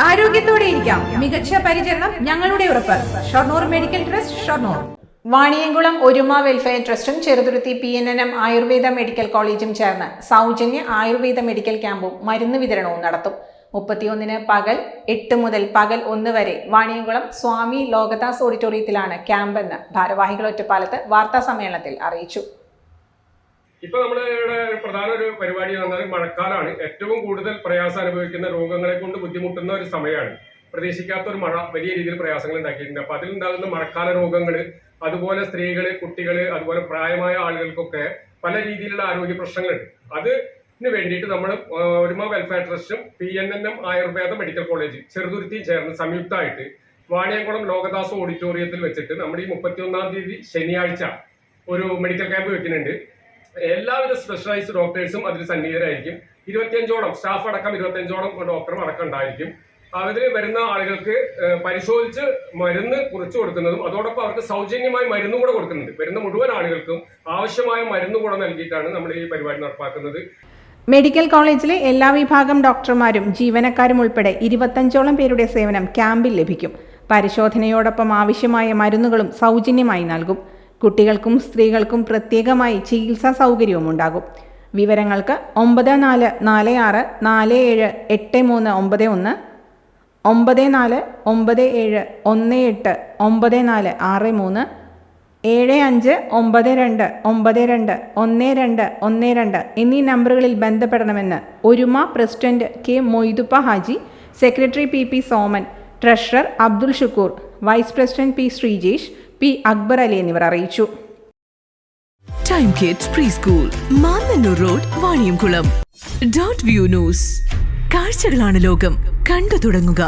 ആരോഗ്യത്തോടെ ഇരിക്കാം. മികച്ച പരിചരണം ഞങ്ങളുടെ ഉറപ്പ്. Shoranur medical trust, Shoranur. Vaniyamkulam Oruma welfare ട്രസ്റ്റും ചെറുതുരുത്തി PNNM ആയുർവേദ മെഡിക്കൽ കോളേജും ചേർന്ന് സൗജന്യ ആയുർവേദ മെഡിക്കൽ ക്യാമ്പും മരുന്ന് വിതരണവും നടത്തും. 31-ന് പകൽ 8 മുതൽ പകൽ 1 വരെ വാണിയംകുളം സ്വാമി ലോകദാസ് ഓഡിറ്റോറിയത്തിലാണ് ക്യാമ്പെന്ന് ഭാരവാഹികൾ ഒറ്റപ്പാലത്ത് വാർത്താ സമ്മേളനത്തിൽ അറിയിച്ചു. ഇപ്പൊ നമ്മുടെ ഇവിടെ പ്രധാന ഒരു പരിപാടി എന്ന് പറഞ്ഞാൽ മഴക്കാലമാണ്. ഏറ്റവും കൂടുതൽ പ്രയാസം അനുഭവിക്കുന്ന രോഗങ്ങളെ കൊണ്ട് ബുദ്ധിമുട്ടുന്ന ഒരു സമയമാണ്. പ്രതീക്ഷിക്കാത്ത ഒരു മഴ വലിയ രീതിയിൽ പ്രയാസങ്ങൾ ഉണ്ടാക്കിയിട്ടുണ്ട്. അപ്പൊ അതിലുണ്ടാകുന്ന മഴക്കാല രോഗങ്ങൾ, അതുപോലെ സ്ത്രീകള്, കുട്ടികള്, അതുപോലെ പ്രായമായ ആളുകൾക്കൊക്കെ പല രീതിയിലുള്ള ആരോഗ്യ പ്രശ്നങ്ങളുണ്ട്. അതിന് വേണ്ടിയിട്ട് നമ്മൾ ഒരുമ വെൽഫെയർ ട്രസ്റ്റും PNNM ആയുർവേദ മെഡിക്കൽ കോളേജ് ചെറുതുരുത്തിയും ചേർന്ന് സംയുക്തമായിട്ട് വാണിയംകുളം ലോകദാസ് ഓഡിറ്റോറിയത്തിൽ വെച്ചിട്ട് നമ്മുടെ ഈ 31-ാം തീയതി ശനിയാഴ്ച ഒരു മെഡിക്കൽ ക്യാമ്പ് വെക്കുന്നുണ്ട്. എല്ലാവിധ സ്പെഷ്യലൈസ്ഡ് ഡോക്ടേഴ്സും അതിൽ സന്നിഹിതരായിരിക്കും. 25ഓളം സ്റ്റാഫ് അടക്കം 25ഓളം ഡോക്ടറും അടക്കം ഉണ്ടായിരിക്കും. അതിൽ വരുന്ന ആളുകൾക്ക് പരിശോധിച്ച് മരുന്ന് കുറിച്ച് കൊടുക്കുന്നതും അതോടൊപ്പം അവർക്ക് സൗജന്യമായി മരുന്ന് കൂടെ കൊടുക്കുന്നുണ്ട്. വരുന്ന മുഴുവൻ ആളുകൾക്കും ആവശ്യമായ മരുന്ന് കൂടെ നൽകിയിട്ടാണ് നമ്മൾ ഈ പരിപാടി നടപ്പാക്കുന്നത്. മെഡിക്കൽ കോളേജിലെ എല്ലാ വിഭാഗം ഡോക്ടർമാരും ജീവനക്കാരും ഉൾപ്പെടെ 25ഓളം പേരുടെ സേവനം ക്യാമ്പിൽ ലഭിക്കും. പരിശോധനയോടൊപ്പം ആവശ്യമായ മരുന്നുകളും സൗജന്യമായി നൽകും. കുട്ടികൾക്കും സ്ത്രീകൾക്കും പ്രത്യേകമായി ചികിത്സാ സൗകര്യവും ഉണ്ടാകും. വിവരങ്ങൾക്ക് 9447483991, 9497189463, 7592921212 എന്നീ നമ്പറുകളിൽ ബന്ധപ്പെടണമെന്ന് Oruma president K. Moithuppa Haji, secretary PP Soman, treasurer Abdul Shukkur, vice president P. Sreejesh, P. Akbar Ali എന്നിവർ അറിയിച്ചു. Time kids pre school, Mannannur road, Vaniyamkulam. .View news. കാഴ്ചകളാണ് ലോകം, കണ്ടു തുടങ്ങുക.